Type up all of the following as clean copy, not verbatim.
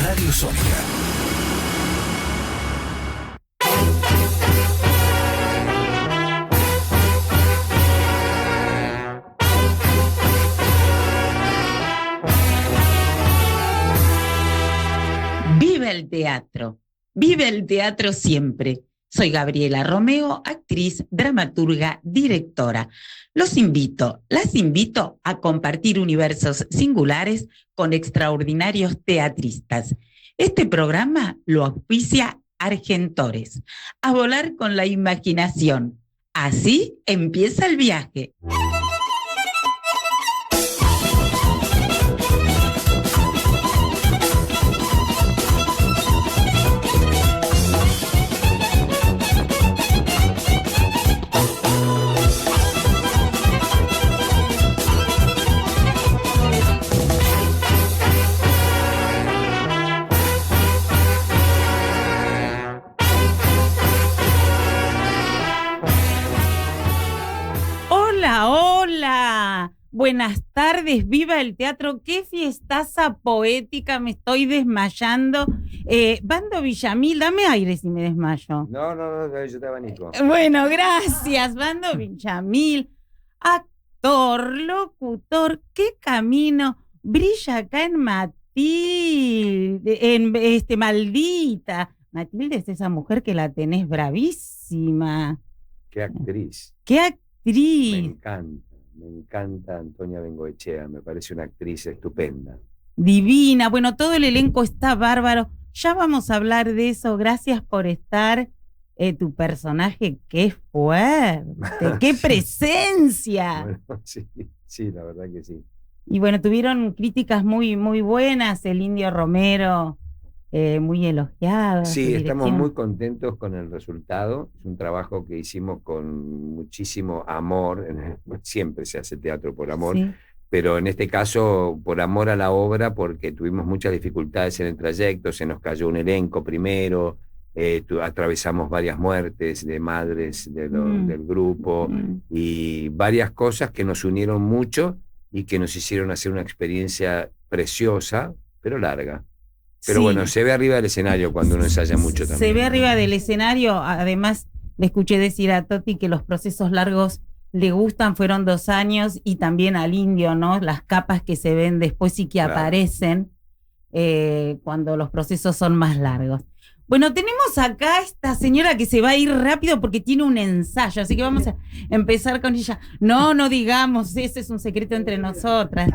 Radio Sónica. ¡Viva el teatro! ¡Viva el teatro siempre! Soy Gabriela Romeo, actriz, dramaturga, directora. Las invito a compartir universos singulares con extraordinarios teatristas. Este programa lo auspicia Argentores. A volar con la imaginación. Así empieza el viaje. Hola, buenas tardes, viva el teatro, qué fiestaza poética, me estoy desmayando. Bando Villamil, dame aire si me desmayo. No, yo te abanico. Bueno, gracias, Bando Villamil, actor, locutor, qué camino brilla acá en Matilde, Maldita. Matilde es esa mujer que la tenés bravísima. Qué actriz. Qué actriz. Me encanta Antonia Bengoechea, me parece una actriz estupenda. Divina, bueno, todo el elenco está bárbaro, ya vamos a hablar de eso, gracias por estar, tu personaje, qué fuerte, qué presencia. Bueno, sí, la verdad que sí. Y bueno, tuvieron críticas muy, muy buenas, el Indio Romero, muy elogiado. Sí, estamos muy contentos con el resultado. Es un trabajo que hicimos con muchísimo amor. Siempre se hace teatro por amor, sí. Pero en este caso por amor a la obra, porque tuvimos muchas dificultades en el trayecto, se nos cayó un elenco primero, atravesamos varias muertes de madres del grupo y varias cosas que nos unieron mucho y que nos hicieron hacer una experiencia preciosa, pero larga. Pero sí. Bueno, se ve arriba del escenario cuando uno ensaya mucho también. Se ve arriba del escenario, además le escuché decir a Toti que los procesos largos le gustan, fueron 2 años, y también al Indio, ¿no? Las capas que se ven después y que aparecen cuando los procesos son más largos. Bueno, tenemos acá esta señora que se va a ir rápido porque tiene un ensayo, así que vamos a empezar con ella. No digamos, ese es un secreto entre nosotras.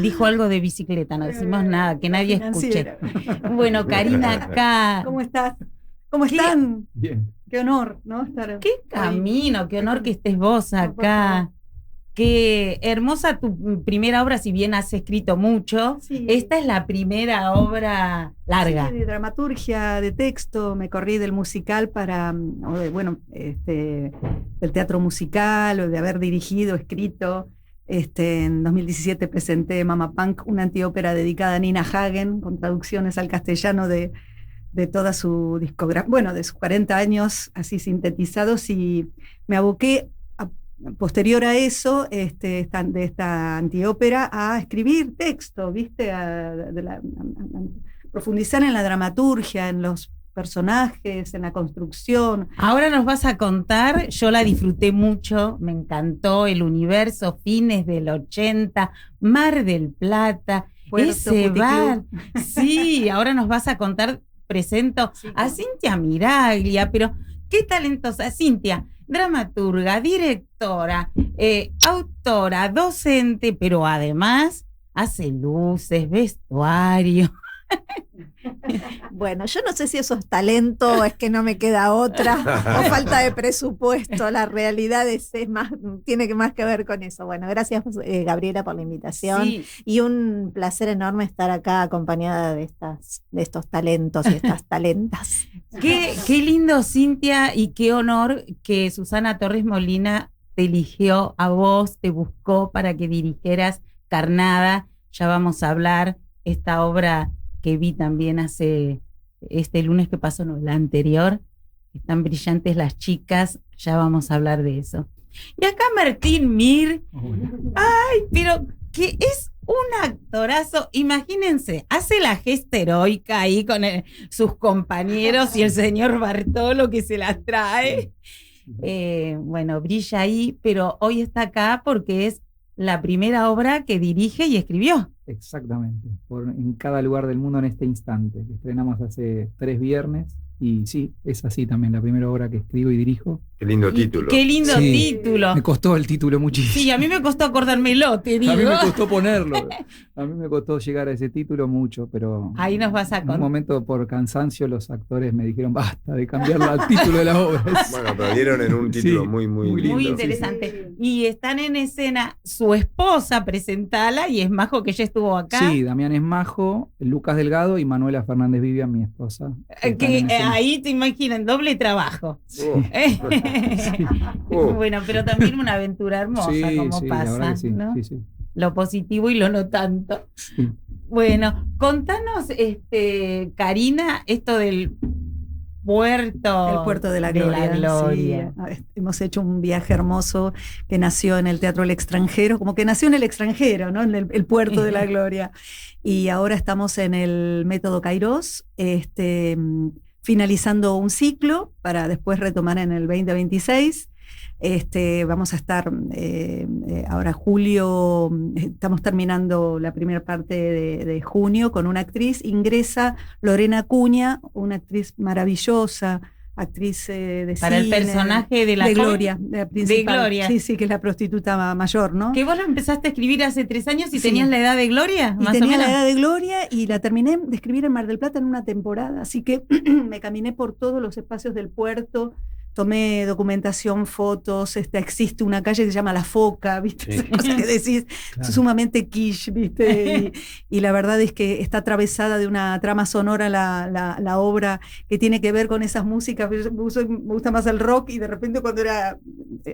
Dijo algo de bicicleta, no decimos nada, que nadie escuche. Bueno, Karina acá. ¿Cómo estás? ¿Cómo están? Bien. Qué honor, ¿no? Estar qué camino, qué honor que estés vos acá. Qué hermosa tu primera obra, si bien has escrito mucho. Sí. Esta es la primera obra larga. Sí, de dramaturgia, de texto. Me corrí del musical para, del teatro musical, o de haber dirigido, escrito. En 2017 presenté Mama Punk, una antiópera dedicada a Nina Hagen, con traducciones al castellano de toda su discografía, de sus 40 años así sintetizados, y me aboqué posterior a eso, de esta antiópera, a escribir texto, ¿viste? A profundizar en la dramaturgia, en los personajes, en la construcción. Ahora nos vas a contar, yo la disfruté mucho, me encantó el universo, fines del 80, Mar del Plata, Puerto ese bar. Sí, ahora nos vas a contar, presento a Cintia Miraglia, pero qué talentosa, Cintia. Dramaturga, directora, autora, docente, pero además hace luces, vestuario. Bueno, yo no sé si eso es talento o es que no me queda otra, o falta de presupuesto. La realidad tiene más que ver con eso. Bueno, gracias, Gabriela, por la invitación. Sí. Y un placer enorme estar acá acompañada de estos talentos y estas talentas. Qué lindo, Cintia, y qué honor que Susana Torres Molina te eligió a vos, te buscó para que dirigieras Carnada. Ya vamos a hablar, esta obra que vi también hace este lunes que pasó, no, la anterior. Están brillantes las chicas, ya vamos a hablar de eso. Y acá Martín Mir, ay, pero que es un actorazo, imagínense, hace la gesta heroica ahí con sus compañeros y el señor Bartolo que se las trae. Bueno, brilla ahí, pero hoy está acá porque es la primera obra que dirige y escribió. Exactamente, en cada lugar del mundo en este instante, que estrenamos hace 3 viernes. Y sí, es así también, la primera obra que escribo y dirijo. Qué lindo título. Qué lindo título. Me costó el título muchísimo. Sí, a mí me costó acordármelo, te digo. A mí me costó ponerlo. A mí me costó llegar a ese título mucho, pero ahí nos vas a contar. En un momento, por cansancio, los actores me dijeron basta de cambiar el título de la obra. Bueno, pero dieron en un título muy lindo. Muy interesante. Y están en escena su esposa, presentala, y es Majo, que ya estuvo acá. Sí, Damián Esmajo, Lucas Delgado y Manuela Fernández Vivian, mi esposa. Ahí te imaginan, doble trabajo. Oh. Bueno, pero también una aventura hermosa, como pasa, ¿no? Sí. Lo positivo y lo no tanto. Sí. Bueno, contanos, Karina, esto del puerto. El Puerto de la Gloria. Sí. Hemos hecho un viaje hermoso que nació en el Teatro del Extranjero, como que nació en el extranjero, ¿no? En el Puerto de la Gloria. Y ahora estamos en el Método Kairos, finalizando un ciclo para después retomar en el 2026. Vamos a estar ahora julio, estamos terminando la primera parte de junio con una actriz, ingresa Lorena Acuña, una actriz maravillosa, actriz de para cine, el personaje de la Gloria, la principal. De Gloria. Sí, que es la prostituta mayor, ¿no? Que vos lo empezaste a escribir hace 3 años y tenías la edad de Gloria, más o menos. Tenía la edad de Gloria y la terminé de escribir en Mar del Plata en una temporada, así que me caminé por todos los espacios del puerto, tomé documentación, fotos, existe una calle que se llama La Foca, ¿viste? Sí. Esa cosa que decís, claro. Sumamente quiche, ¿viste? Y la verdad es que está atravesada de una trama sonora la obra que tiene que ver con esas músicas. Me gusta más el rock y de repente cuando era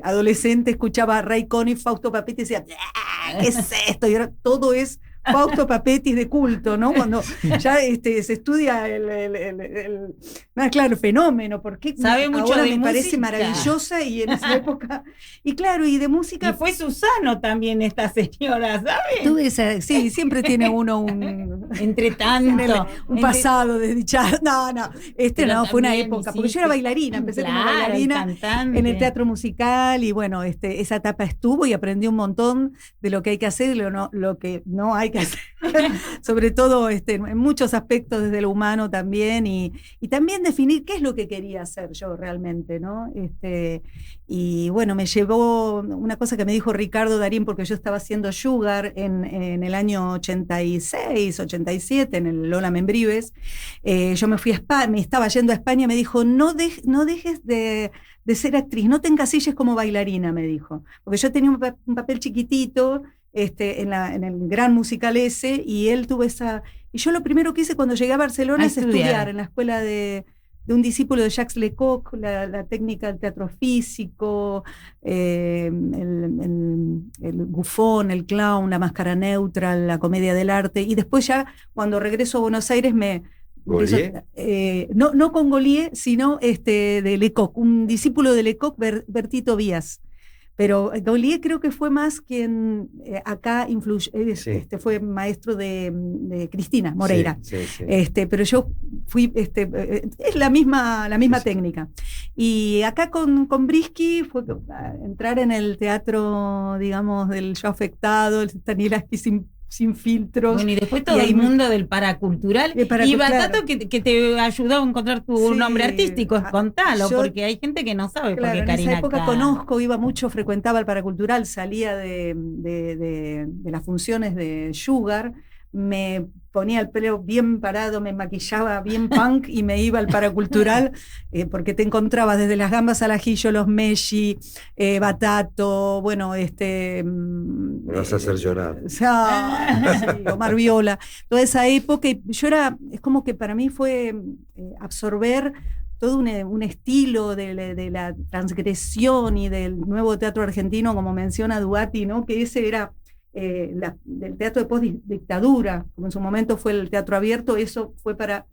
adolescente escuchaba a Ray Conniff, Fausto Papetti y decía, ¿qué es esto? Y ahora todo es Fausto Papetti de culto, ¿no? Cuando ya se estudia el fenómeno, porque sabe mucho ahora de me música. Parece maravillosa y en esa época, y claro, y de música. Y fue Susano también esta señora, ¿sabes? Tuve sí, siempre tiene uno un entre tanto, un pasado desdichado. No, fue una época, porque yo era bailarina, empecé como bailarina en el teatro musical y bueno, esa etapa estuvo y aprendí un montón de lo que hay que hacer y lo que no hay que hacer, sobre todo en muchos aspectos desde lo humano también y también definir qué es lo que quería hacer yo realmente, ¿no? Y bueno, me llevó una cosa que me dijo Ricardo Darín, porque yo estaba haciendo Sugar en el año 86, 87, en el Lola Membrives. Yo me fui a España, me estaba yendo a España, me dijo, no dejes de ser actriz, no te encasilles como bailarina, me dijo, porque yo tenía un papel chiquitito en el gran musical ese, y él tuvo esa. Y yo lo primero que hice cuando llegué a Barcelona es estudiar en la escuela de un discípulo de Jacques Lecoq, la técnica del teatro físico, el bufón, el clown, la máscara neutra, la comedia del arte, y después ya cuando regreso a Buenos Aires no con Golié, sino de Lecoq, un discípulo de Lecoq, Bertito Vías. Pero Gaulier creo que fue más quien acá influyó, fue maestro de Cristina Moreira. Sí. Pero yo fui, es la misma técnica. Y acá con Brisky fue entrar en el teatro, digamos, del yo afectado, el Stanislavski sin filtros. Bueno, y después todo el mundo del paracultural. Y Batato, claro, que te ayudó a encontrar tu nombre artístico, contalo, porque hay gente que no sabe por qué Karina. En esa época iba mucho, frecuentaba el paracultural, salía de las funciones de Sugar, me ponía el pelo bien parado, me maquillaba bien punk y me iba al paracultural porque te encontrabas desde las gambas al ajillo, los Messi, Batato, bueno, me vas a hacer llorar. Omar Viola, toda esa época, y es como que para mí fue absorber todo un estilo de la transgresión y del nuevo teatro argentino, como menciona Duati, ¿no? Que ese era del teatro de post-dictadura, como en su momento fue el teatro abierto, eso fue para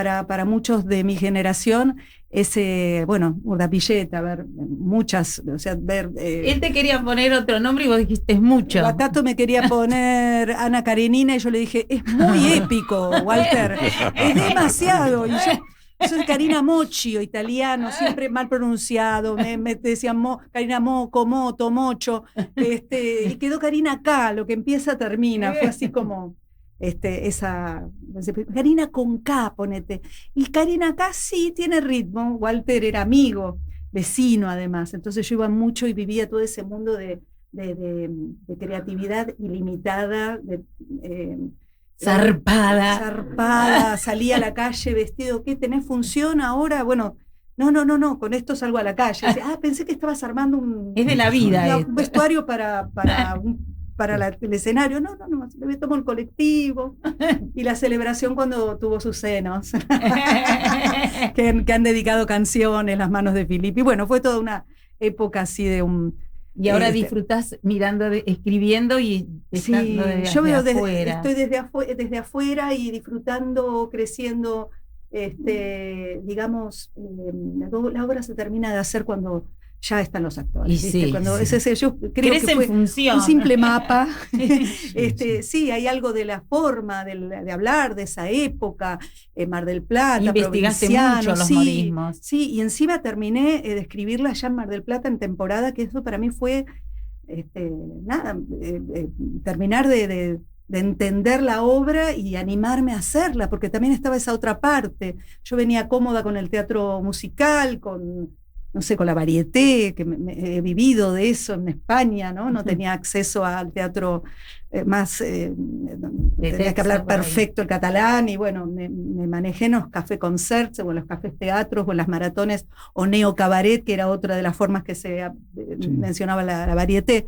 para muchos de mi generación, ese, bueno, Urdapilleta, ver muchas, o sea, ver... Él te quería poner otro nombre y vos dijiste es mucho. Tato me quería poner Ana Karenina y yo le dije, es muy épico, Walter, es demasiado. Y yo soy Karina Mochi, italiano, siempre mal pronunciado, me decían Karina Moco, Moto, Mocho, y quedó Karina K, lo que empieza termina, fue así como... esa Karina con K, ponete. Y Karina K sí tiene ritmo. Walter era amigo, vecino además. Entonces yo iba mucho y vivía todo ese mundo de creatividad ilimitada, zarpada, salía a la calle vestido. ¿Qué tenés función ahora? Bueno, no, con esto salgo a la calle. Decía, pensé que estabas armando es de la vida un vestuario para el escenario. No, me tomo el colectivo y la celebración cuando tuvo sus senos, que han dedicado canciones, Las manos de Filippi. Bueno, fue toda una época así de un... Y ahora disfrutás mirando, escribiendo y estando yo veo afuera. Estoy desde afuera y disfrutando, creciendo, digamos, la obra se termina de hacer cuando ya están los actores. Sí, cuando sí. Yo creo que fue función. Un simple mapa. Sí, hay algo de la forma de hablar de esa época, Mar del Plata, investigaste mucho los modismos. Sí, y encima terminé de escribirla ya en Mar del Plata en temporada, que eso para mí fue terminar de entender la obra y animarme a hacerla, porque también estaba esa otra parte. Yo venía cómoda con el teatro musical, con la varieté, que he vivido de eso en España, no tenía acceso al teatro más, tenía que hablar perfecto el catalán, y bueno, me manejé en los cafés concerts, o en los cafés teatros, o en las maratones, o neo cabaret, que era otra de las formas que se mencionaba la varieté.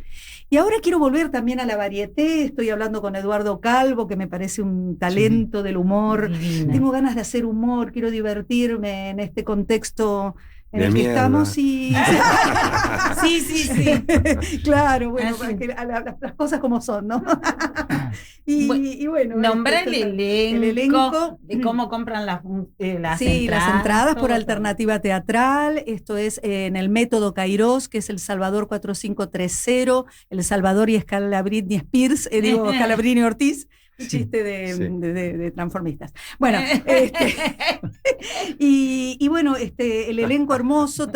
Y ahora quiero volver también a la varieté, estoy hablando con Eduardo Calvo, que me parece un talento del humor. Tengo ganas de hacer humor, quiero divertirme en este contexto en el que estamos y... Sí. Claro, bueno, para que las cosas como son, ¿no? y bueno... Nombrar el elenco de cómo compran las entradas. Sí, las entradas por Alternativa Teatral. Esto es en el Método Cairós, que es El Salvador 4530, El Salvador y Scalabrini Spears, Scalabrini Ortiz. Un chiste de transformistas. Bueno, y bueno, el elenco hermoso.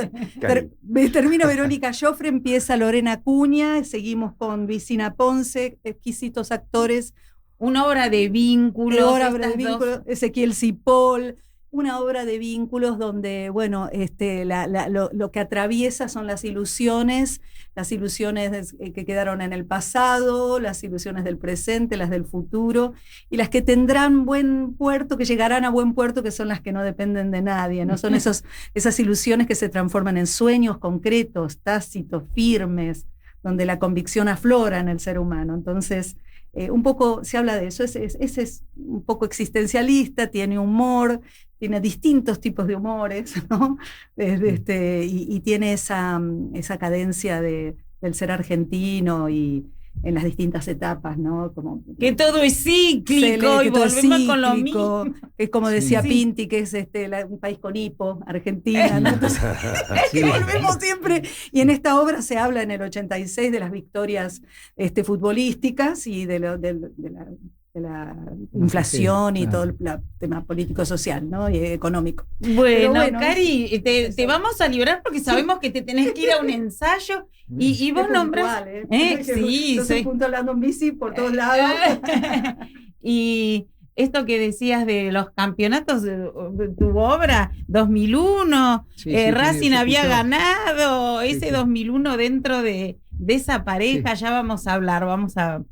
Termina Verónica Joffre, empieza Lorena Acuña, seguimos con Vicina Ponce, exquisitos actores. Una obra de vínculos. Ezequiel Cipoll. Una obra de vínculos donde, bueno, lo que atraviesa son las ilusiones que quedaron en el pasado, las ilusiones del presente, las del futuro, y las que tendrán buen puerto, que llegarán a buen puerto, que son las que no dependen de nadie, ¿no? Son esas ilusiones que se transforman en sueños concretos, tácitos, firmes, donde la convicción aflora en el ser humano. Entonces, un poco se habla de eso, ese es un poco existencialista, tiene humor, tiene distintos tipos de humores, ¿no? Y tiene esa cadencia del ser argentino y en las distintas etapas, ¿no? Como que todo es cíclico y volvemos con lo mismo. Es como decía Pinti, que es un país con hipo, Argentina, ¿no? Entonces, que volvemos siempre. Y en esta obra se habla en el 86 de las victorias futbolísticas y de la inflación y todo el tema político-social, ¿no? Y económico. Bueno, Cari, te vamos a librar porque sabemos que te tenés que ir a un ensayo y vos nombrás... Sí, yo soy punto hablando en bici por todos lados. Y esto que decías de los campeonatos de tu obra, 2001, Racing había ganado, ese 2001 dentro de esa pareja, ya vamos a hablar, vamos a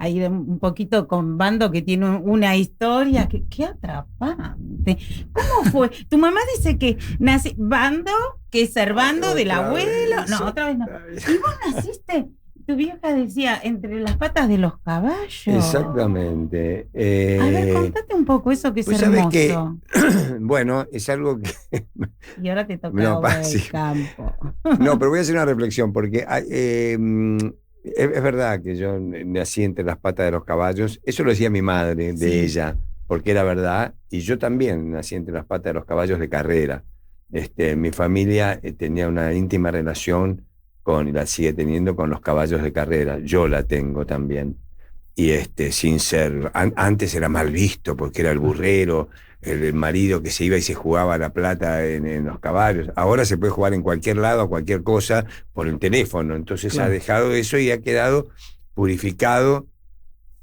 ir un poquito con Bando, que tiene una historia que atrapante. ¿Cómo fue? Tu mamá dice que nace Bando, que es Servando del abuelo. No, otra vez no. ¿Y vos naciste? Tu vieja decía, entre las patas de los caballos. Exactamente. A ver, contate un poco eso, que es pues hermoso. Que, bueno, es algo que... Y ahora te toca el campo. No, pero voy a hacer una reflexión, porque es verdad que yo nací entre las patas de los caballos. Eso lo decía mi madre de ella, porque era verdad, y yo también nací entre las patas de los caballos de carrera. Mi familia tenía una íntima relación y la sigue teniendo con los caballos de carrera. Yo la tengo también. Y sin ser, antes era mal visto porque era el burrero, el marido que se iba y se jugaba la plata en los caballos. Ahora se puede jugar en cualquier lado, a cualquier cosa, por el teléfono. Entonces ha dejado eso y ha quedado purificado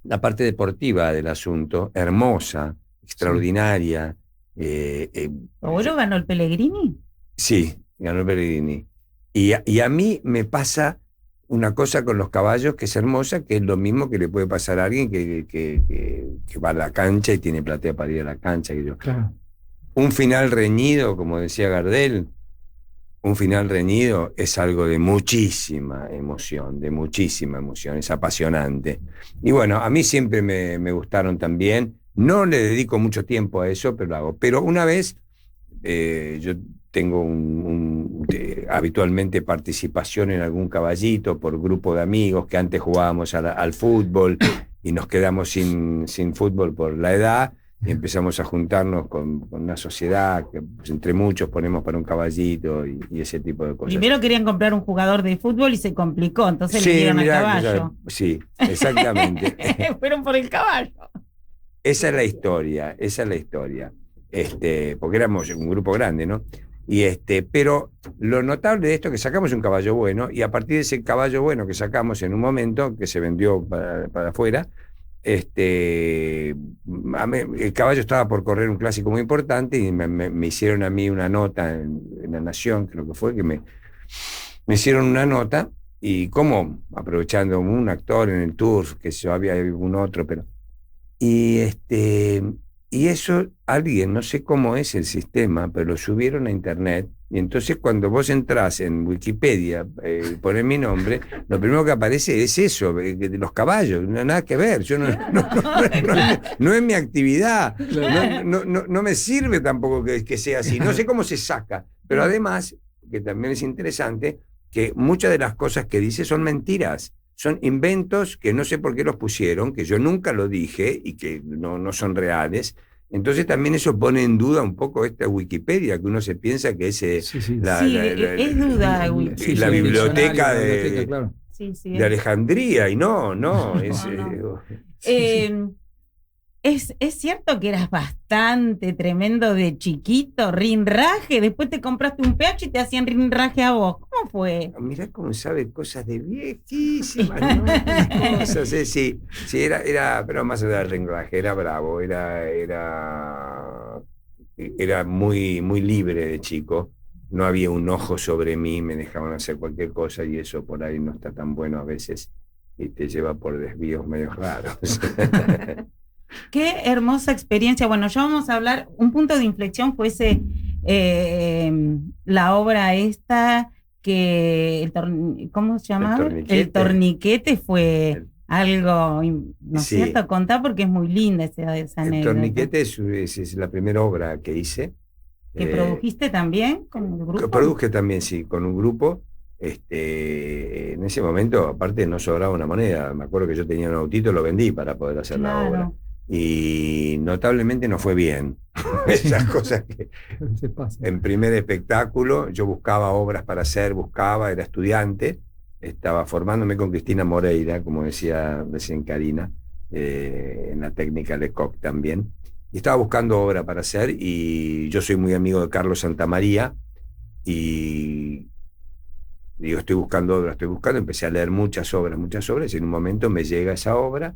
la parte deportiva del asunto, hermosa, extraordinaria. ¿Abuelo ganó el Pellegrini? Sí, ganó el Pellegrini. Y a mí me pasa una cosa con los caballos que es hermosa, que es lo mismo que le puede pasar a alguien que va a la cancha y tiene platea para ir a la cancha. Claro. Un final reñido, como decía Gardel, un final reñido es algo de muchísima emoción, es apasionante. Y bueno, a mí siempre me gustaron también, no le dedico mucho tiempo a eso, pero lo hago. Pero una vez, yo tengo habitualmente participación en algún caballito por grupo de amigos que antes jugábamos al fútbol y nos quedamos sin fútbol por la edad. Y empezamos a juntarnos con una sociedad que pues, entre muchos ponemos para un caballito y ese tipo de cosas. Primero querían comprar un jugador de fútbol y se complicó, entonces le dieron al caballo. Sí, exactamente. Fueron por el caballo. Esa es la historia. Porque éramos un grupo grande, ¿no? Pero lo notable de esto es que sacamos un caballo bueno y a partir de ese caballo bueno que sacamos en un momento, que se vendió para afuera, el caballo estaba por correr un clásico muy importante y me hicieron a mí una nota en La Nación, creo que fue, que me hicieron una nota y como aprovechando un actor en el tour, que yo había algún otro, pero y eso alguien, no sé cómo es el sistema, pero lo subieron a internet. Y entonces cuando vos entrás en Wikipedia, pones mi nombre, lo primero que aparece es eso, de los caballos, no nada que ver. Yo no es mi actividad, no me sirve tampoco que sea así. No sé cómo se saca, pero además, que también es interesante, que muchas de las cosas que dice son mentiras. Son inventos que no sé por qué los pusieron, que yo nunca lo dije y que no son reales. Entonces también eso pone en duda un poco esta Wikipedia, que uno se piensa que es es duda la biblioteca claro. de Alejandría, y no. Es cierto que eras bastante tremendo de chiquito, rinraje, después te compraste un PH y te hacían rinraje a vos. ¿Cómo fue? Mirá cómo sabe cosas de viejísimas, ¿no? Cosas, sí, era, pero más allá del rinraje, era bravo, era muy, muy libre de chico. No había un ojo sobre mí, me dejaban hacer cualquier cosa y eso por ahí no está tan bueno a veces y te lleva por desvíos medio raros. Qué hermosa experiencia. Bueno, ya vamos a hablar, un punto de inflexión fue la obra esta que, ¿cómo se llama? El torniquete fue algo, ¿no es cierto? Contá porque es muy linda esa anécdota. El torniquete es la primera obra que hice. ¿Que produjiste también con el grupo? Que produje también, sí, con un grupo. En ese momento, aparte, no sobraba una moneda. Me acuerdo que yo tenía un autito, lo vendí para poder hacer la obra. Y notablemente no fue bien. Esas cosas que en primer espectáculo yo buscaba obras para hacer, era estudiante, estaba formándome con Cristina Moreira, como decía recién Karina, en la técnica Lecoq también, y estaba buscando obra para hacer, y yo soy muy amigo de Carlos Santamaría, y digo, estoy buscando, empecé a leer muchas obras, y en un momento me llega esa obra,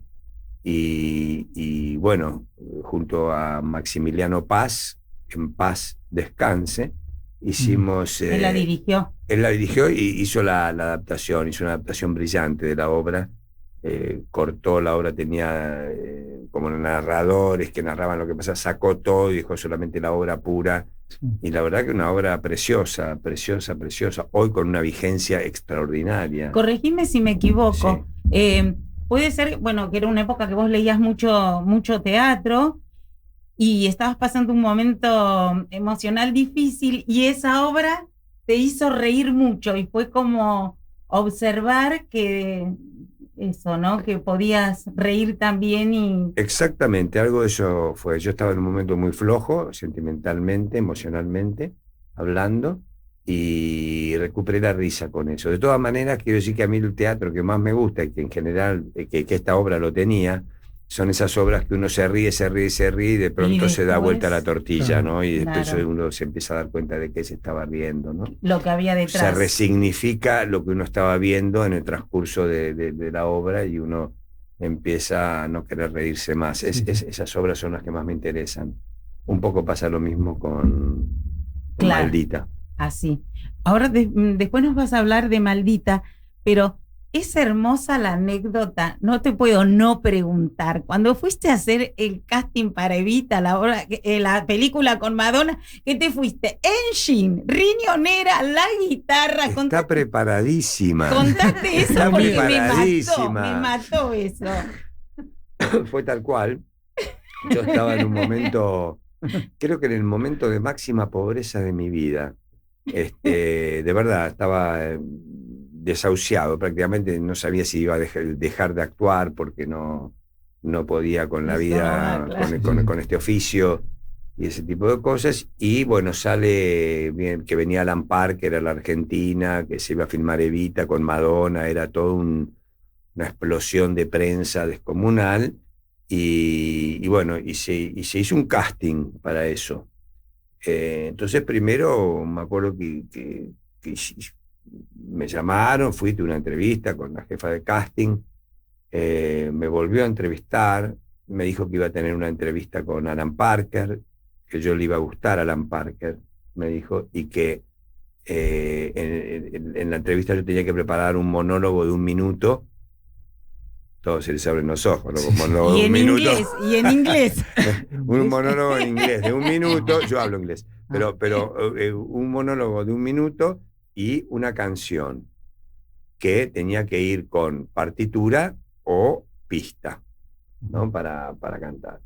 y bueno, junto a Maximiliano Paz, en paz descanse, hicimos... Él la dirigió. Él la dirigió y hizo la adaptación, hizo una adaptación brillante de la obra, cortó la obra, tenía como narradores que narraban lo que pasaba, sacó todo y dejó solamente la obra pura, y la verdad que una obra preciosa, hoy con una vigencia extraordinaria. Corregime si me equivoco. Sí. Puede ser, bueno, que era una época que vos leías mucho teatro y estabas pasando un momento emocional difícil y esa obra te hizo reír mucho y fue como observar que eso, ¿no? Que podías reír también y... Exactamente, algo de eso fue. Yo estaba en un momento muy flojo, sentimentalmente, emocionalmente, hablando, y recuperé la risa con eso. De todas maneras, quiero decir que a mí el teatro que más me gusta, y que en general, que esta obra lo tenía, son esas obras que uno se ríe, y de pronto se da vuelta la tortilla, claro, ¿no? Y después claro, uno se empieza a dar cuenta de que se estaba riendo, ¿no? lo que había Se detrás. resignifica lo que uno estaba viendo en el transcurso de la obra y uno empieza a no querer reírse más. Esas obras son las que más me interesan. Un poco pasa lo mismo con Claro. Maldita. Así. Ahora después nos vas a hablar de Maldita, pero es hermosa la anécdota, no te puedo no preguntar. Cuando fuiste a hacer el casting para Evita, la película con Madonna, ¿qué te fuiste? Engine, riñonera, la guitarra. Está preparadísima. Contate eso Está porque preparadísima. me mató eso. Fue tal cual. Yo estaba en un momento, creo que en el momento de máxima pobreza de mi vida. De verdad, estaba desahuciado, prácticamente no sabía si iba a dejar de actuar porque no podía con la vida, claro. con este oficio y ese tipo de cosas. Y bueno, sale bien, que venía Alan Parker a la Argentina, que se iba a filmar Evita con Madonna, era todo una explosión de prensa descomunal. Y bueno, y se hizo un casting para eso. Entonces primero me acuerdo que me llamaron, fui a una entrevista con la jefa de casting, me volvió a entrevistar, me dijo que iba a tener una entrevista con Alan Parker, que yo le iba a gustar a Alan Parker, me dijo, y que en la entrevista yo tenía que preparar un monólogo de 1 minuto. Todos se les abren los ojos, ¿no? Un monólogo de 1 minuto. Y en inglés. Un monólogo en inglés de 1 minuto, yo hablo inglés, pero un monólogo de 1 minuto y una canción que tenía que ir con partitura o pista, ¿no? Para cantar.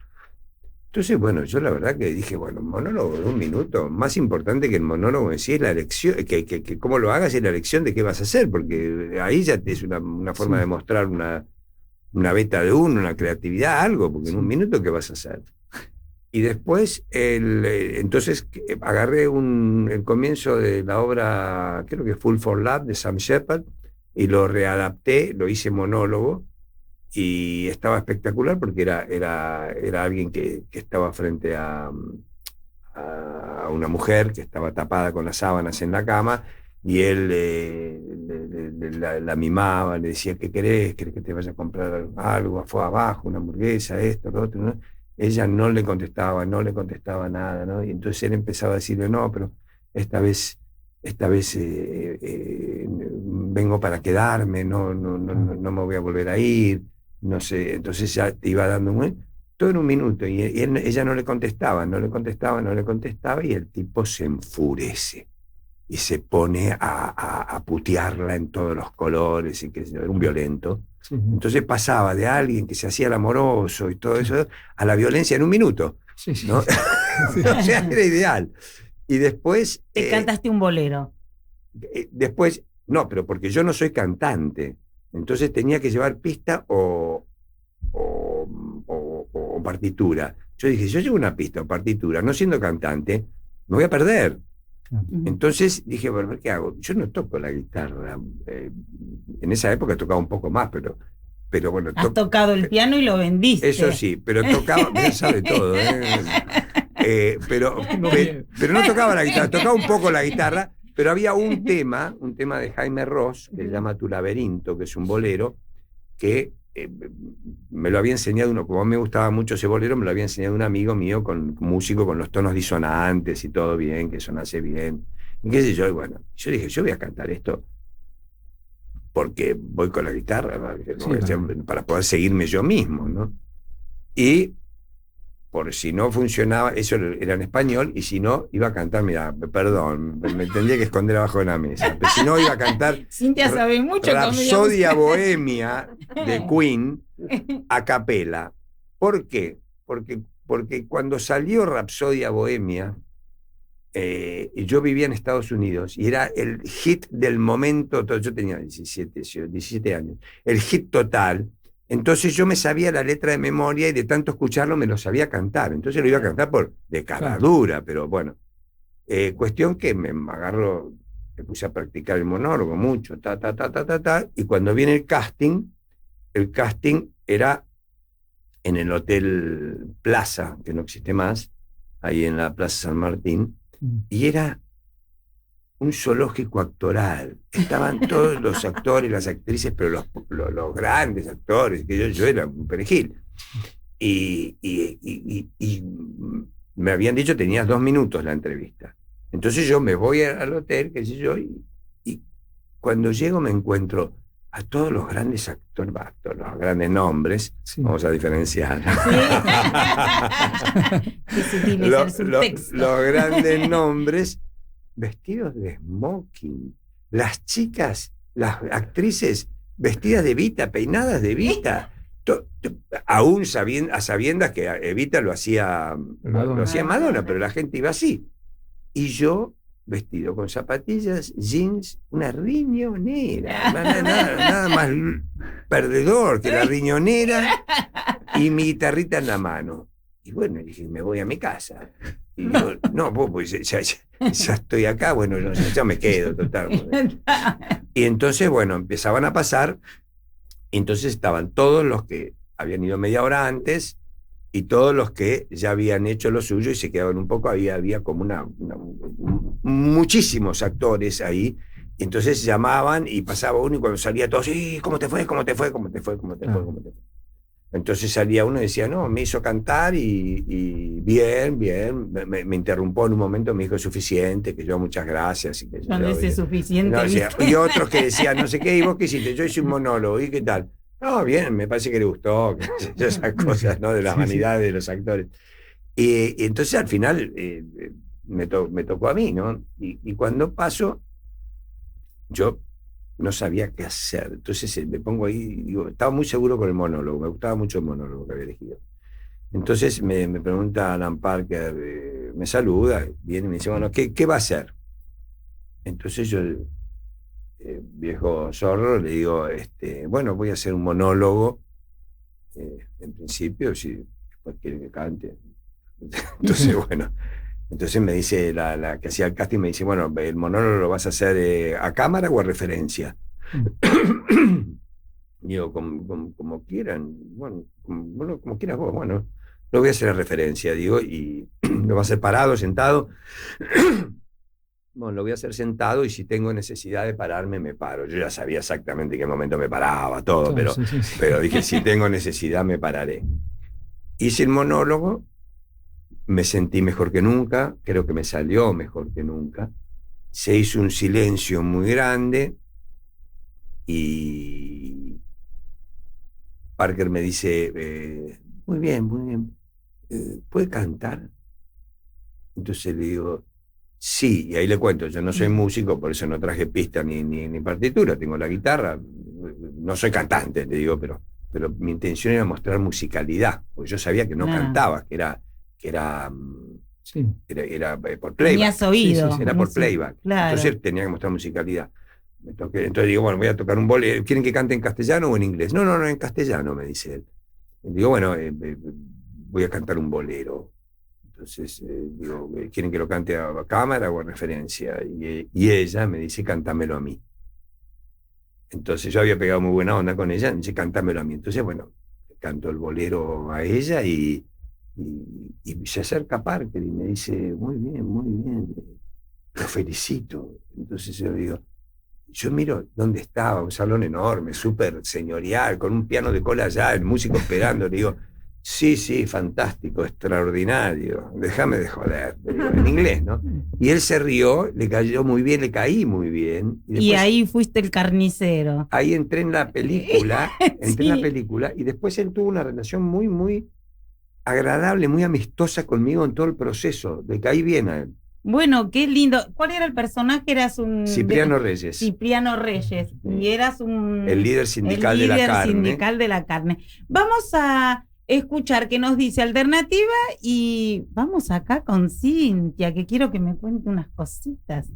Entonces, bueno, yo la verdad que dije, bueno, un monólogo de 1 minuto, más importante que el monólogo en sí es la elección, que cómo lo hagas es la elección de qué vas a hacer, porque ahí ya es una forma de mostrar una beta de uno, una creatividad, algo, porque en 1 minuto ¿qué vas a hacer? Y después, entonces agarré el comienzo de la obra, creo que Fool for Love, de Sam Shepard, y lo readapté, lo hice monólogo, y estaba espectacular porque era alguien que estaba frente a una mujer que estaba tapada con las sábanas en la cama, y él la mimaba, le decía, ¿qué querés? ¿Querés que te vaya a comprar algo? Fue abajo, una hamburguesa, esto, lo otro, ¿no? Ella no le contestaba nada, ¿no? Y entonces él empezaba a decirle, no, pero esta vez vengo para quedarme, no me voy a volver a ir, no sé. Entonces ya te iba dando todo en 1 minuto, y ella no le contestaba, y el tipo se enfurece y se pone a putearla en todos los colores, y que era un violento. Sí. Entonces pasaba de alguien que se hacía el amoroso y todo eso a la violencia en 1 minuto, ¿no? O sea, era ideal. Y después... Te cantaste un bolero. Después, no, pero porque yo no soy cantante, entonces tenía que llevar pista o partitura. Yo dije, yo llevo una pista o partitura, no siendo cantante, me voy a perder. Entonces dije, bueno, ¿qué hago? Yo no toco la guitarra. En esa época tocaba un poco más, pero bueno. Has tocado el piano y lo vendiste. Eso sí, pero tocaba, ya sabe todo, pero no tocaba la guitarra, tocaba un poco la guitarra, pero había un tema de Jaime Ross, que se llama Tu laberinto, que es un bolero, que me lo había enseñado como me gustaba mucho ese bolero, me lo había enseñado un amigo mío, músico con los tonos disonantes y todo bien, que sonase bien, y qué sé yo. Y bueno, yo dije, yo voy a cantar esto porque voy con la guitarra, para poder seguirme yo mismo, ¿no? Y por si no funcionaba, eso era en español, y si no, iba a cantar, mira, perdón, me tendría que esconder abajo de la mesa, pero si no, iba a cantar Cintia sabe mucho. Rapsodia Bohemia de Queen a capela. ¿Por qué? Porque cuando salió Rapsodia Bohemia, y yo vivía en Estados Unidos y era el hit del momento, yo tenía 17 años, el hit total. Entonces yo me sabía la letra de memoria y de tanto escucharlo me lo sabía cantar. Entonces lo iba a cantar de cara dura, pero bueno. Cuestión que me agarro, me puse a practicar el monólogo mucho, y cuando viene el casting era en el Hotel Plaza, que no existe más, ahí en la Plaza San Martín, y era un zoológico actoral. Estaban todos los actores, las actrices, pero los grandes actores, que yo era un perejil. Y me habían dicho tenías 2 minutos la entrevista. Entonces yo me voy al hotel, qué sé yo, y cuando llego me encuentro a todos los grandes actores, los grandes nombres, vamos a diferenciar. Los grandes nombres vestidos de smoking. Las chicas, las actrices vestidas de Evita, peinadas de Evita. Aún a sabiendas que Evita lo hacía Madonna, pero la gente iba así. Y yo, vestido con zapatillas, jeans, una riñonera. Nada más perdedor que la riñonera y mi guitarrita en la mano. Y bueno, dije, me voy a mi casa. Y yo, no, pues ya estoy acá, bueno, ya me quedo, total. Y entonces, bueno, empezaban a pasar. Y entonces estaban todos los que habían ido media hora antes y todos los que ya habían hecho lo suyo y se quedaban un poco. Había como muchísimos actores ahí. Y entonces llamaban y pasaba uno y cuando salía todos, sí, ¿cómo te fue? ¿Cómo te fue? ¿Cómo te fue? ¿Cómo te fue? ¿Cómo te fue? Entonces salía uno y decía, no, me hizo cantar y bien. Me interrumpió en un momento, me dijo suficiente, que yo muchas gracias. Y que cuando dice suficiente. No, y otros que decían, no sé qué, ¿y vos qué hiciste? Yo hice un monólogo, ¿y qué tal? No, bien, me parece que le gustó, esas cosas, ¿no? De la vanidad de los actores. Y entonces al final me tocó a mí, ¿no? Y cuando paso, yo no sabía qué hacer. Entonces me pongo ahí, digo, estaba muy seguro con el monólogo, me gustaba mucho el monólogo que había elegido. Entonces me pregunta Alan Parker, me saluda, viene y me dice, bueno, ¿qué va a hacer? Entonces yo, viejo zorro, le digo, bueno, voy a hacer un monólogo, en principio, si después quiere que cante. Entonces, bueno, entonces me dice, la que hacía el casting me dice, bueno, ¿el monólogo lo vas a hacer a cámara o a referencia? Digo, como quieran, bueno, como quieras vos, bueno, lo voy a hacer a referencia, digo, y lo va a hacer parado, sentado. Bueno, lo voy a hacer sentado y si tengo necesidad de pararme, me paro. Yo ya sabía exactamente en qué momento me paraba, todo, pero dije, si tengo necesidad, me pararé. Hice el monólogo, me sentí mejor que nunca, creo que me salió mejor que nunca. Se hizo un silencio muy grande y Parker me dice, muy bien, ¿puede cantar? Entonces le digo, sí, y ahí le cuento, yo no soy músico, por eso no traje pista ni partitura, tengo la guitarra, no soy cantante, le digo, pero mi intención era mostrar musicalidad, porque yo sabía que no cantaba, que era por playback. Tenías oído. Era por playback. Claro. Entonces tenía que mostrar musicalidad. Entonces digo, bueno, voy a tocar un bolero. ¿Quieren que cante en castellano o en inglés? No, en castellano, me dice él. Digo, bueno, voy a cantar un bolero. Entonces digo, ¿quieren que lo cante a cámara o a referencia? Y ella me dice, cántamelo a mí. Entonces yo había pegado muy buena onda con ella, me dice, cántamelo a mí. Entonces, bueno, canto el bolero a ella y se acerca Parker y me dice, muy bien, lo felicito. Entonces yo digo, yo miro dónde estaba, un salón enorme, súper señorial, con un piano de cola allá, el músico esperando, le digo, sí, fantástico, extraordinario, déjame de joder, digo, en inglés, ¿no? Y él se rió, le cayó muy bien, le caí muy bien. Y ahí fuiste el carnicero. Ahí entré en la película, y después él tuvo una relación muy, muy agradable, muy amistosa conmigo en todo el proceso, le caí bien a él. Bueno, qué lindo. ¿Cuál era el personaje? Eras Cipriano Reyes. Cipriano Reyes. Y eras el líder sindical de la carne. Vamos a escuchar qué nos dice Alternativa y vamos acá con Cintia, que quiero que me cuente unas cositas.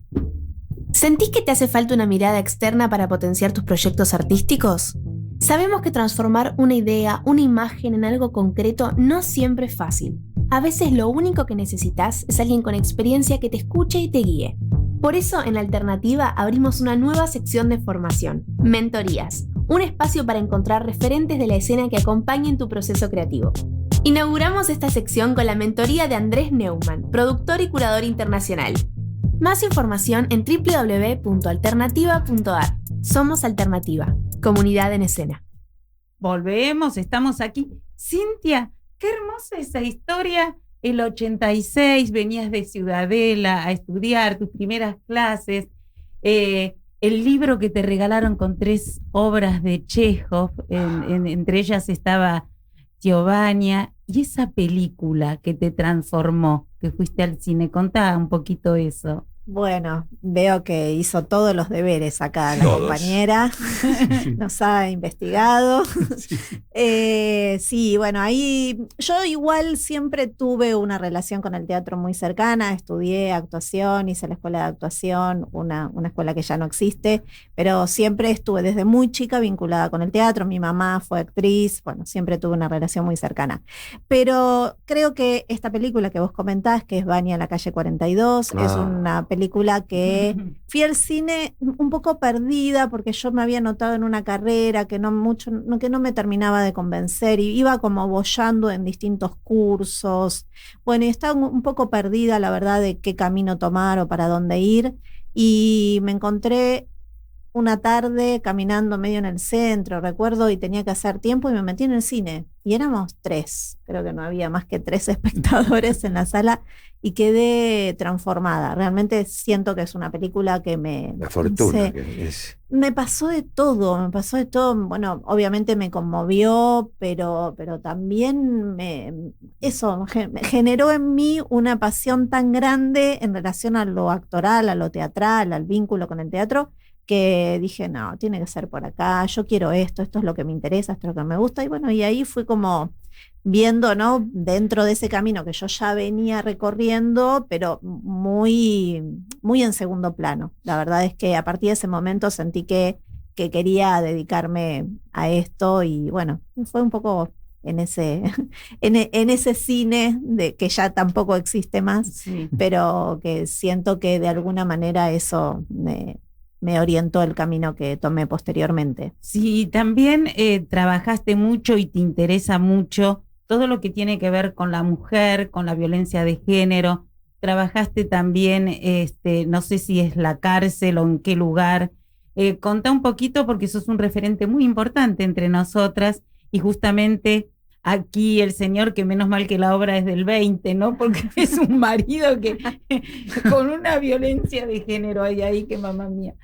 ¿Sentís que te hace falta una mirada externa para potenciar tus proyectos artísticos? Sabemos que transformar una idea, una imagen en algo concreto no siempre es fácil. A veces lo único que necesitas es alguien con experiencia que te escuche y te guíe. Por eso en Alternativa abrimos una nueva sección de formación, Mentorías, un espacio para encontrar referentes de la escena que acompañen tu proceso creativo. Inauguramos esta sección con la mentoría de Andrés Neumann, productor y curador internacional. Más información en www.alternativa.ar. Somos Alternativa, comunidad en escena. Volvemos, estamos aquí. Cintia, qué hermosa esa historia. El 86 venías de Ciudadela a estudiar tus primeras clases. El libro que te regalaron con 3 obras de Chekhov, entre ellas estaba Giovanna, y esa película que te transformó, que fuiste al cine. Contá un poquito eso. Bueno, veo que hizo todos los deberes acá la compañera, nos ha investigado. Sí, bueno, ahí yo igual siempre tuve una relación con el teatro muy cercana, estudié actuación, hice la escuela de actuación, una escuela que ya no existe, pero siempre estuve desde muy chica vinculada con el teatro, mi mamá fue actriz, bueno, siempre tuve una relación muy cercana. Pero creo que esta película que vos comentás, que es Vania en la calle 42, es una película que fui al cine un poco perdida porque yo me había notado en una carrera que no me terminaba de convencer y iba como boyando en distintos cursos. Bueno, y estaba un poco perdida, la verdad, de qué camino tomar o para dónde ir, y me encontré una tarde caminando medio en el centro, recuerdo, y tenía que hacer tiempo y me metí en el cine. Y éramos 3, creo que no había más que 3 espectadores en la sala y quedé transformada. Realmente siento que es una película que La fortuna que es. Me pasó de todo. Bueno, obviamente me conmovió, pero también eso generó en mí una pasión tan grande en relación a lo actoral, a lo teatral, al vínculo con el teatro, que dije, no, tiene que ser por acá, yo quiero esto es lo que me interesa, esto es lo que me gusta, y bueno, y ahí fui como viendo, ¿no? Dentro de ese camino que yo ya venía recorriendo, pero muy, muy en segundo plano. La verdad es que a partir de ese momento sentí que quería dedicarme a esto, y bueno, fue un poco en ese cine que ya tampoco existe más, sí, pero que siento que de alguna manera eso me orientó el camino que tomé posteriormente. Sí, también trabajaste mucho y te interesa mucho todo lo que tiene que ver con la mujer, con la violencia de género. Trabajaste también, no sé si es la cárcel o en qué lugar. Contá un poquito, porque sos un referente muy importante entre nosotras, y justamente aquí el señor, que menos mal que la obra es del 20, ¿no? Porque es un marido que con una violencia de género hay ahí que, mamá mía.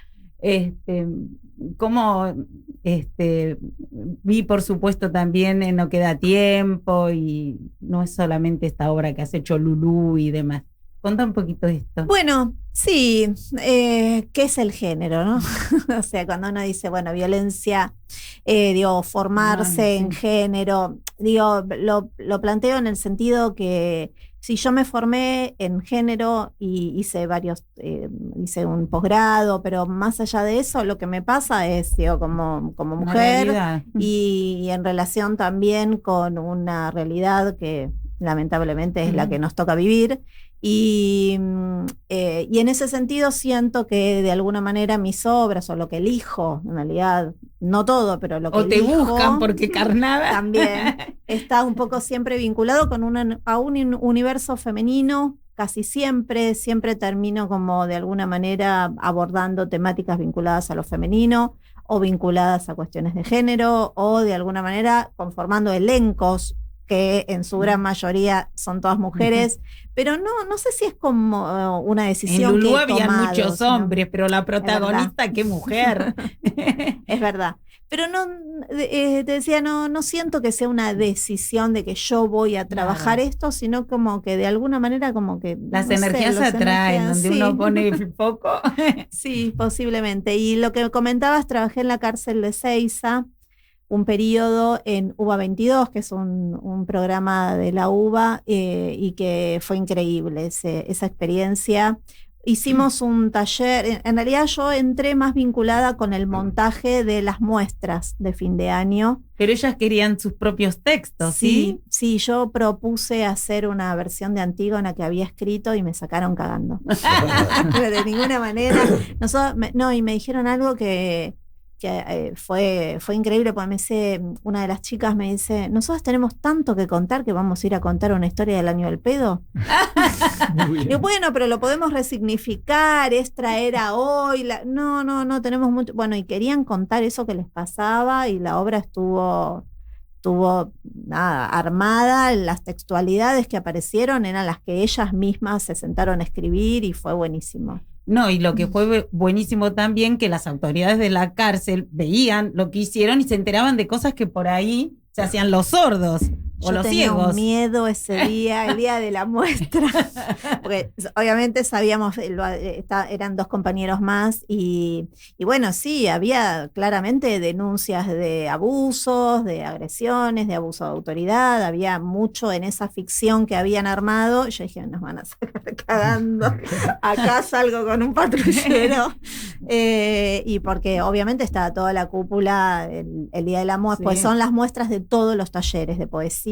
Como vi, por supuesto, también en No queda tiempo, y no es solamente esta obra que has hecho, Lulú y demás. Contá un poquito de esto. Bueno, sí, ¿qué es el género, no? O sea, cuando uno dice, bueno, violencia, formarse en género, lo planteo en el sentido que si yo me formé en género y hice un posgrado, pero más allá de eso, lo que me pasa es, como mujer y en relación también con una realidad que lamentablemente es la que nos toca vivir. Y en ese sentido siento que de alguna manera mis obras, o lo que elijo, en realidad, no todo, pero lo que elijo, o te buscan porque carnada, también está un poco siempre vinculado con a un universo femenino. Casi siempre termino como de alguna manera abordando temáticas vinculadas a lo femenino, o vinculadas a cuestiones de género, o de alguna manera conformando elencos que en su gran mayoría son todas mujeres, pero no sé si es como una decisión. En Lulú había muchos hombres, ¿no? Pero la protagonista, qué mujer. Es verdad. Pero te decía, no siento que sea una decisión de que yo voy a trabajar esto, sino como que de alguna manera como que las energías se atraen, donde uno pone el foco. Sí, posiblemente. Y lo que comentabas, trabajé en la cárcel de Seiza. un periodo en UBA 22, que es un programa de la UBA, y que fue increíble esa experiencia. Hicimos un taller, en realidad yo entré más vinculada con el montaje de las muestras de fin de año. Pero ellas querían sus propios textos, ¿sí? Sí, yo propuse hacer una versión de Antígona que había escrito y me sacaron cagando. De ninguna manera. Y me dijeron algo que fue increíble, porque una de las chicas me dice, nosotros tenemos tanto que contar que vamos a ir a contar una historia del año del pedo. Y bueno, pero lo podemos resignificar, es traer a hoy. No, tenemos mucho. Bueno, y querían contar eso que les pasaba y la obra estuvo armada, las textualidades que aparecieron eran las que ellas mismas se sentaron a escribir y fue buenísimo. No, y lo que fue buenísimo también, que las autoridades de la cárcel veían lo que hicieron y se enteraban de cosas que por ahí se hacían los sordos o los ciegos. Yo tenía un miedo ese día, el día de la muestra, porque obviamente sabíamos, eran 2 compañeros más y bueno, sí, había claramente denuncias de abusos, de agresiones, de abuso de autoridad, había mucho en esa ficción que habían armado. Yo dije, nos van a sacar cagando, acá salgo con un patrullero, y porque obviamente estaba toda la cúpula el día de la muestra, pues son las muestras de todos los talleres de poesía,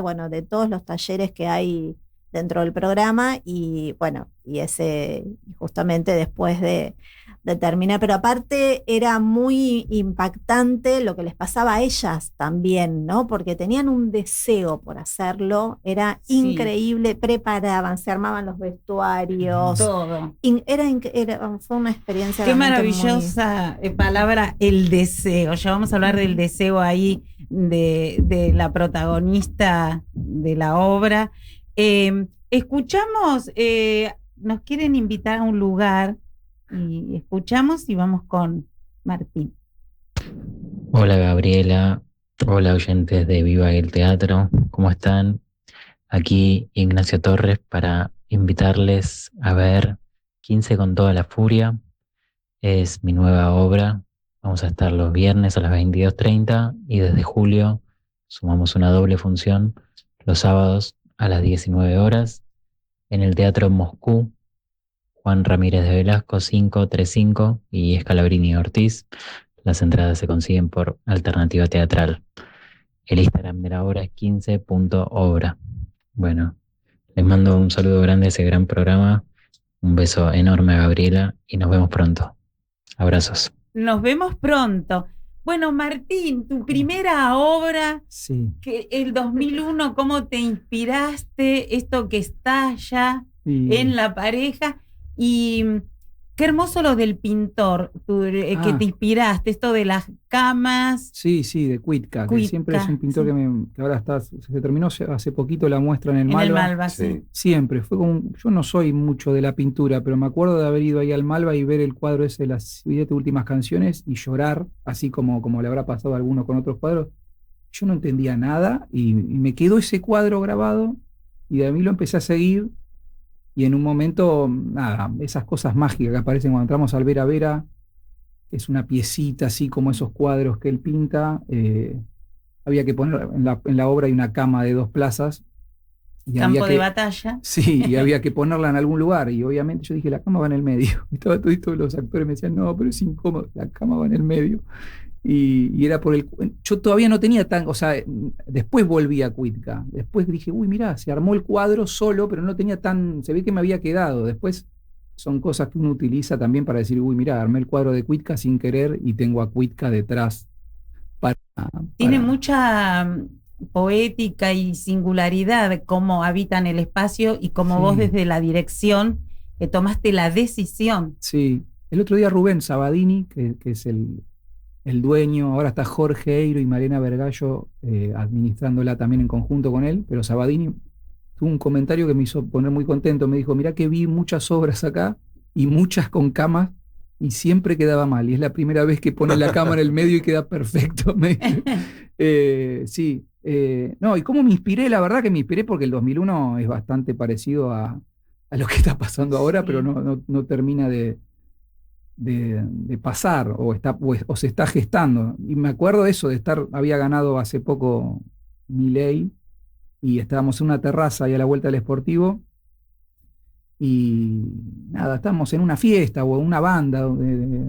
bueno, de todos los talleres que hay dentro del programa, y bueno, y ese justamente después de terminar, pero aparte era muy impactante lo que les pasaba a ellas también, ¿no? Porque tenían un deseo por hacerlo, era increíble, preparaban, se armaban los vestuarios, todo. Fue una experiencia. Qué maravillosa palabra, el deseo. Ya vamos a hablar del deseo ahí de la protagonista de la obra. Escuchamos, nos quieren invitar a un lugar y escuchamos y vamos con Martín. Hola Gabriela, hola oyentes de Viva el Teatro, ¿cómo están? Aquí Ignacio Torres para invitarles a ver 15 con toda la furia. Es mi nueva obra. Vamos a estar los viernes a las 22:30 y desde julio sumamos una doble función los sábados a las 19 horas en el Teatro Moscú, Juan Ramírez de Velasco 535 y Scalabrini Ortiz. Las entradas se consiguen por Alternativa Teatral. El Instagram de la obra es 15.obra. Bueno, les mando un saludo grande a ese gran programa. Un beso enorme a Gabriela y nos vemos pronto. Abrazos. Nos vemos pronto. Bueno, Martín, tu primera obra, que el 2001, ¿cómo te inspiraste? Esto que estalla en la pareja. Y qué hermoso lo del pintor, que te inspiraste, esto de las camas. Sí, de Cuitca, que siempre es un pintor que ahora se terminó hace poquito la muestra en el Malva. En el Malva, sí. Siempre, fue como, yo no soy mucho de la pintura, pero me acuerdo de haber ido ahí al Malva y ver el cuadro ese de las 7 últimas canciones y llorar, así como le habrá pasado a alguno con otros cuadros. Yo no entendía nada y me quedó ese cuadro grabado y de mí lo empecé a seguir. Y en un momento, nada, esas cosas mágicas que aparecen cuando entramos al Vera Vera, que es una piecita así como esos cuadros que él pinta, había que poner, en la obra hay una cama de 2 plazas. Y campo de batalla. Sí, y había que ponerla en algún lugar. Y obviamente yo dije, la cama va en el medio. Y todos los actores me decían, no, pero es incómodo, la cama va en el medio. Y era por yo todavía no tenía o sea, después volví a Cuitca, después dije, uy, mirá, se armó el cuadro solo, pero no tenía se ve que me había quedado. Después son cosas que uno utiliza también para decir, uy, mirá, armé el cuadro de Cuitca sin querer y tengo a Cuitca detrás. Tiene mucha poética y singularidad de cómo habitan el espacio y cómo vos desde la dirección tomaste la decisión. Sí, el otro día Rubén Sabadini, que es el dueño, ahora está Jorge Eiro y Mariana Vergallo administrándola también en conjunto con él, pero Sabadini tuvo un comentario que me hizo poner muy contento. Me dijo, mirá que vi muchas obras acá y muchas con camas y siempre quedaba mal. Y es la primera vez que pone la cama en el medio y queda perfecto. No, y cómo me inspiré, la verdad que me inspiré porque el 2001 es bastante parecido a lo que está pasando ahora, pero no termina de de pasar o se está gestando. Y me acuerdo de eso, había ganado hace poco Milei y estábamos en una terraza ahí a la vuelta del Sportivo y nada, estábamos en una fiesta o en una banda de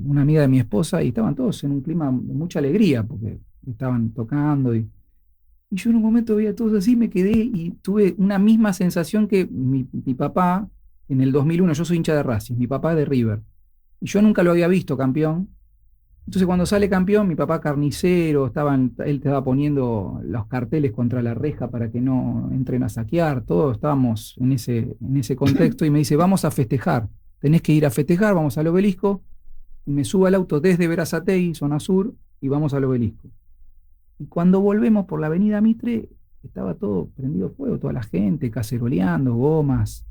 una amiga de mi esposa y estaban todos en un clima de mucha alegría porque estaban tocando y yo en un momento veía a todos así, me quedé y tuve una misma sensación que mi papá en el 2001, yo soy hincha de Racing, mi papá de River. Y yo nunca lo había visto campeón. Entonces cuando sale campeón, mi papá carnicero, él estaba poniendo los carteles contra la reja para que no entren a saquear, todos estábamos en ese contexto y me dice, vamos a festejar, tenés que ir a festejar, vamos al Obelisco. Y me subo al auto desde Berazategui, zona sur, y vamos al Obelisco. Y cuando volvemos por la avenida Mitre, estaba todo prendido fuego, toda la gente caceroleando, gomas.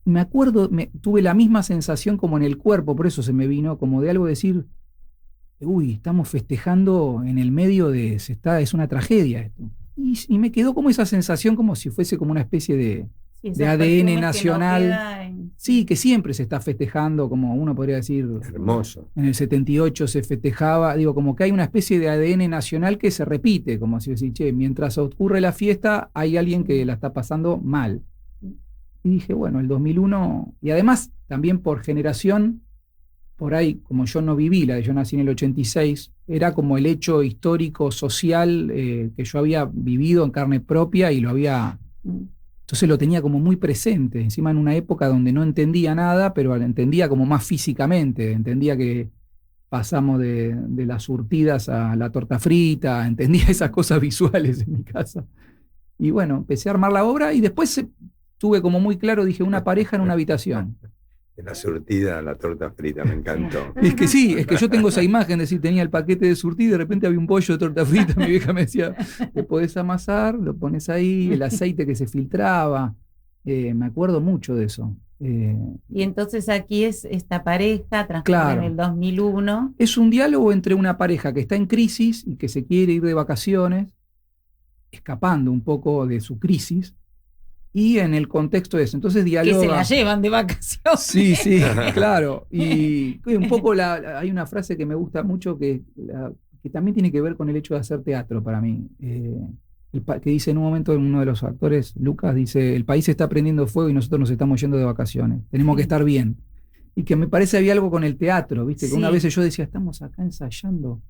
Me acuerdo, tuve la misma sensación como en el cuerpo, por eso se me vino, como de algo decir, uy, estamos festejando en el medio es una tragedia esto. Y me quedó como esa sensación como si fuese como una especie de ADN nacional. Sí, que siempre se está festejando, como uno podría decir. Hermoso. En el 78 se festejaba, digo, como que hay una especie de ADN nacional que se repite, como si decir, che, mientras ocurre la fiesta, hay alguien que la está pasando mal. Y dije, bueno, el 2001, y además también por generación, por ahí, como yo no viví, yo nací en el 86, era como el hecho histórico, social, que yo había vivido en carne propia y entonces lo tenía como muy presente, encima en una época donde no entendía nada, pero entendía como más físicamente, entendía que pasamos de las surtidas a la torta frita, entendía esas cosas visuales en mi casa. Y bueno, empecé a armar la obra y después tuve como muy claro, dije, una pareja en una habitación. De la surtida a la torta frita, me encantó. Es que sí, es que yo tengo esa imagen de decir, tenía el paquete de surtida y de repente había un pollo de torta frita, mi vieja me decía, te podés amasar, lo pones ahí, el aceite que se filtraba, me acuerdo mucho de eso. Y entonces aquí es esta pareja, transcurre en el 2001. Es un diálogo entre una pareja que está en crisis y que se quiere ir de vacaciones, escapando un poco de su crisis, y en el contexto de eso. Entonces dialoga. Que se la llevan de vacaciones. Sí, sí, claro. Y un poco hay una frase que me gusta mucho que también tiene que ver con el hecho de hacer teatro para mí. Que dice en un momento, uno de los actores, Lucas, dice, el país está prendiendo fuego y nosotros nos estamos yendo de vacaciones. Tenemos que estar bien. Y que me parece había algo con el teatro, ¿viste? Que una vez yo decía, estamos acá ensayando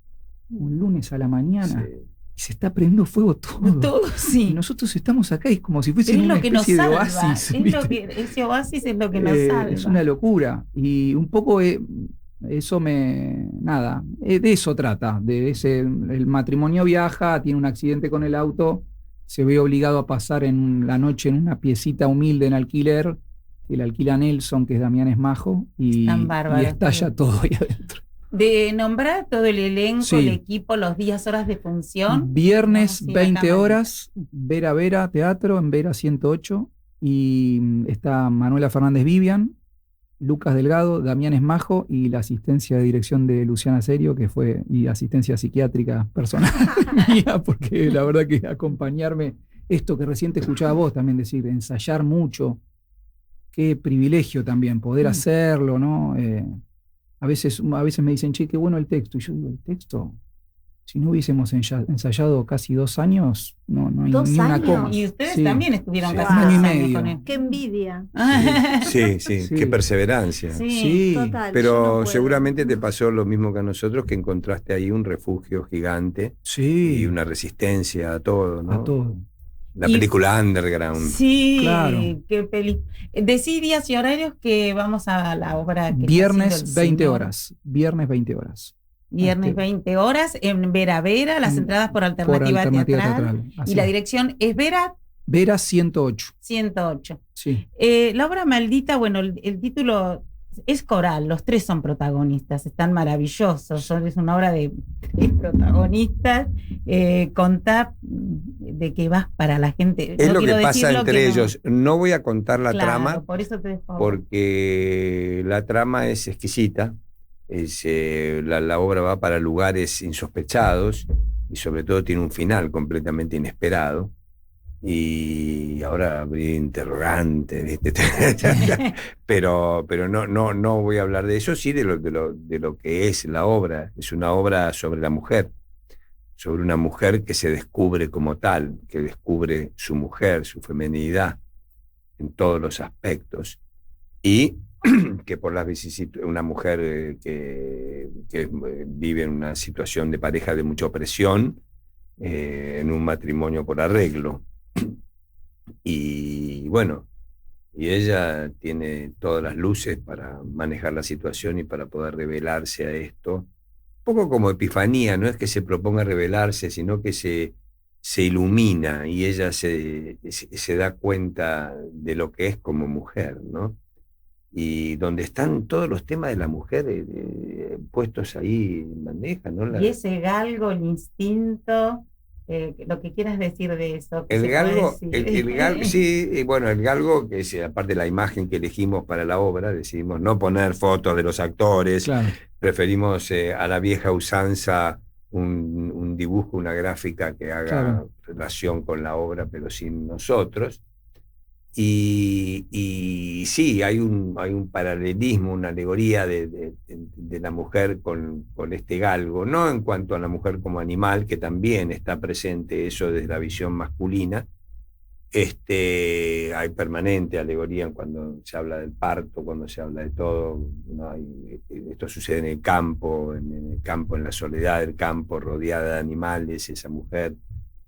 un lunes a la mañana. Sí. Y se está prendiendo fuego todo. Todo, sí. Y nosotros estamos acá y es como si fuese una especie de oasis. Ese oasis es lo que nos salva. Es una locura. Y un poco eso nada, de eso trata. El matrimonio viaja, tiene un accidente con el auto, se ve obligado a pasar la noche en una piecita humilde en alquiler, que le alquila Nelson, que es Damián Esmajo, y estalla todo ahí adentro. De nombrar todo el elenco, el equipo, los días, horas de función. Viernes 20 horas, Vera Teatro, en Vera 108, y está Manuela Fernández Vivian, Lucas Delgado, Damián Esmajo y la asistencia de dirección de Luciana Serio, y asistencia psiquiátrica personal mía, porque la verdad que acompañarme, esto que recién te escuchaba vos también decir, ensayar mucho, qué privilegio también poder hacerlo, ¿no? A veces me dicen, che, qué bueno el texto. Y yo digo, el texto, si no hubiésemos ensayado casi 2 años, no hay ni una coma. Y ustedes también estuvieron casi 2 años y medio con él. Qué envidia. Sí, qué perseverancia. Sí, total. Pero seguramente te pasó lo mismo que a nosotros, que encontraste ahí un refugio gigante y una resistencia a todo, ¿no? A todo. La película Underground. Sí, claro. Decí días y horarios que vamos a la obra. Viernes 20 horas. Viernes 20 horas. Viernes 20 horas en Vera, las entradas por Alternativa Teatral. Y la dirección es Vera 108. 108. Sí. La obra Maldita, bueno, el título es coral, los 3 son protagonistas, están maravillosos, es una obra de 3 protagonistas. Contá de qué vas para la gente. Es lo que pasa entre ellos. No voy a contar la trama, por eso te dejo. Porque la trama es exquisita. La obra va para lugares insospechados y sobre todo tiene un final completamente inesperado. Y ahora abrí interrogante, ¿viste? pero no voy a hablar de eso, sí de lo que es la obra. Es una obra sobre la mujer, sobre una mujer que se descubre como tal, que descubre su mujer, su feminidad en todos los aspectos, y que por las vicisitudes, una mujer que vive en una situación de pareja de mucha opresión, en un matrimonio por arreglo. Y bueno, y ella tiene todas las luces para manejar la situación y para poder revelarse a esto. Un poco como Epifanía, no es que se proponga revelarse, sino que se ilumina y ella se da cuenta de lo que es como mujer, ¿no? Y donde están todos los temas de la mujer puestos ahí en bandeja, ¿no? Y ese galgo, el instinto, lo que quieras decir de eso. El galgo, sí, bueno, el galgo, que es aparte de la imagen que elegimos para la obra, decidimos no poner fotos de los actores, claro. Preferimos a la vieja usanza un dibujo, una gráfica que haga claro. relación con la obra, pero sin nosotros. Y sí, hay un paralelismo, una alegoría de la mujer con este galgo, no en cuanto a la mujer como animal, que también está presente eso desde la visión masculina. Hay permanente alegoría cuando se habla del parto, cuando se habla de todo, ¿no? Esto sucede en el campo, en la soledad del campo, rodeada de animales, esa mujer.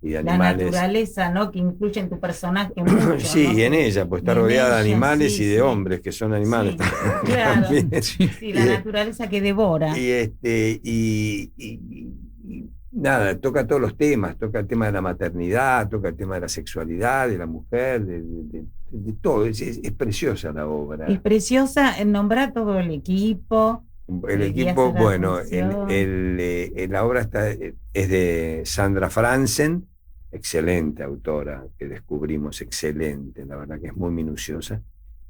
Y de la animales. Naturaleza, ¿no? Que influye en tu personaje mucho, sí, ¿no? En ella, pues está rodeada de animales y de hombres que son animales. Sí, claro. Sí, la naturaleza que devora. Y nada, toca todos los temas, toca el tema de la maternidad, toca el tema de la sexualidad, de la mujer, de todo. Es preciosa la obra. Es preciosa, nombra todo el equipo. El equipo, bueno, la obra es de Sandra Franzen, excelente autora, que descubrimos excelente, la verdad que es muy minuciosa,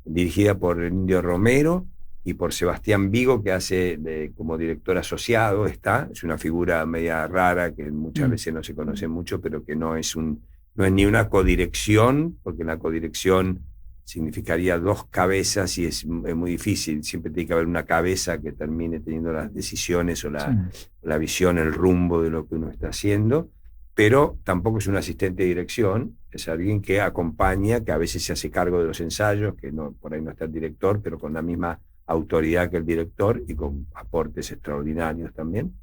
dirigida por el Indio Romero y por Sebastián Vigo, que hace como director asociado, es una figura media rara, que muchas veces no se conoce mucho, pero que no es ni una codirección, porque la codirección significaría dos cabezas y es muy difícil, siempre tiene que haber una cabeza que termine teniendo las decisiones o la visión, el rumbo de lo que uno está haciendo, pero tampoco es un asistente de dirección, es alguien que acompaña, que a veces se hace cargo de los ensayos, que por ahí no está el director, pero con la misma autoridad que el director y con aportes extraordinarios también.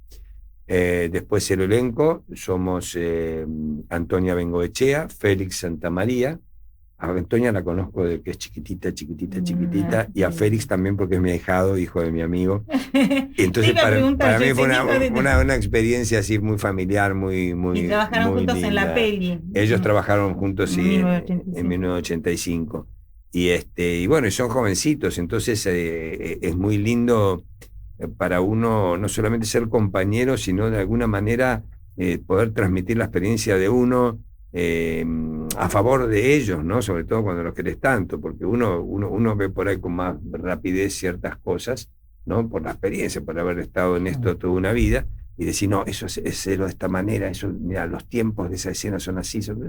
Después el elenco, somos Antonia Bengoechea, Félix Santamaría. A Antonia la conozco de que es chiquitita, y a Félix también porque es mi ahijado, hijo de mi amigo. Y entonces para mí fue una experiencia así muy familiar, muy y trabajaron muy juntos linda. En la peli. Ellos trabajaron juntos en 1985. Y bueno, y son jovencitos, entonces es muy lindo para uno no solamente ser compañero, sino de alguna manera poder transmitir la experiencia de uno a favor de ellos, ¿no? Sobre todo cuando los querés tanto, porque uno ve por ahí con más rapidez ciertas cosas, ¿no? Por la experiencia, por haber estado en esto toda una vida, y decir, no, eso es hacerlo de esta manera, eso, mira, los tiempos de esa escena son así, son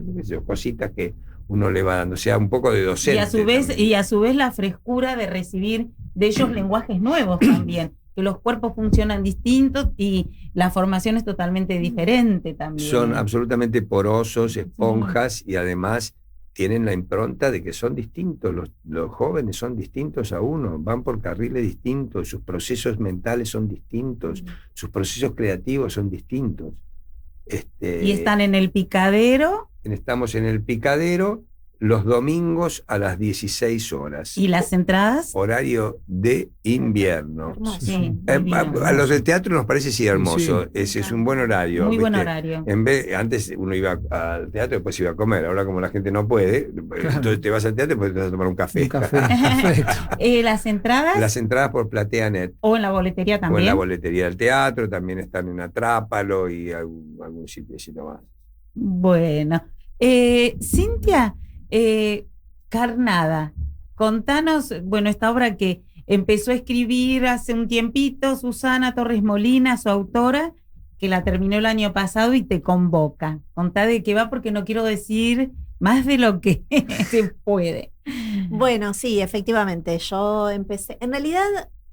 cositas que uno le va dando, o sea, un poco de docente. Y a su vez la frescura de recibir de ellos lenguajes nuevos también, que los cuerpos funcionan distintos y la formación es totalmente diferente también. Son absolutamente porosos, esponjas, y además tienen la impronta de que son distintos, los jóvenes son distintos a uno, van por carriles distintos, sus procesos mentales son distintos, sus procesos creativos son distintos. ¿Y están en el Picadero? Estamos en el Picadero los domingos a las 16 horas. ¿Y las entradas? Horario de invierno. Sí, a los del teatro nos parece sí hermoso. Sí. Ese es un buen horario. Muy buen horario. Antes uno iba al teatro y después iba a comer. Ahora como la gente no puede, entonces te vas al teatro y después te vas a tomar un café. Perfecto. ¿Las entradas? Las entradas por PlateaNet. ¿O en la boletería también? O en la boletería del teatro, también están en Atrápalo y algún sitio más. Bueno. Cintia, Carnada, contanos, bueno, esta obra que empezó a escribir hace un tiempito Susana Torres Molina, su autora, que la terminó el año pasado y te convoca. Contá de qué va, porque no quiero decir más de lo que se puede. Bueno, sí, efectivamente, yo empecé, en realidad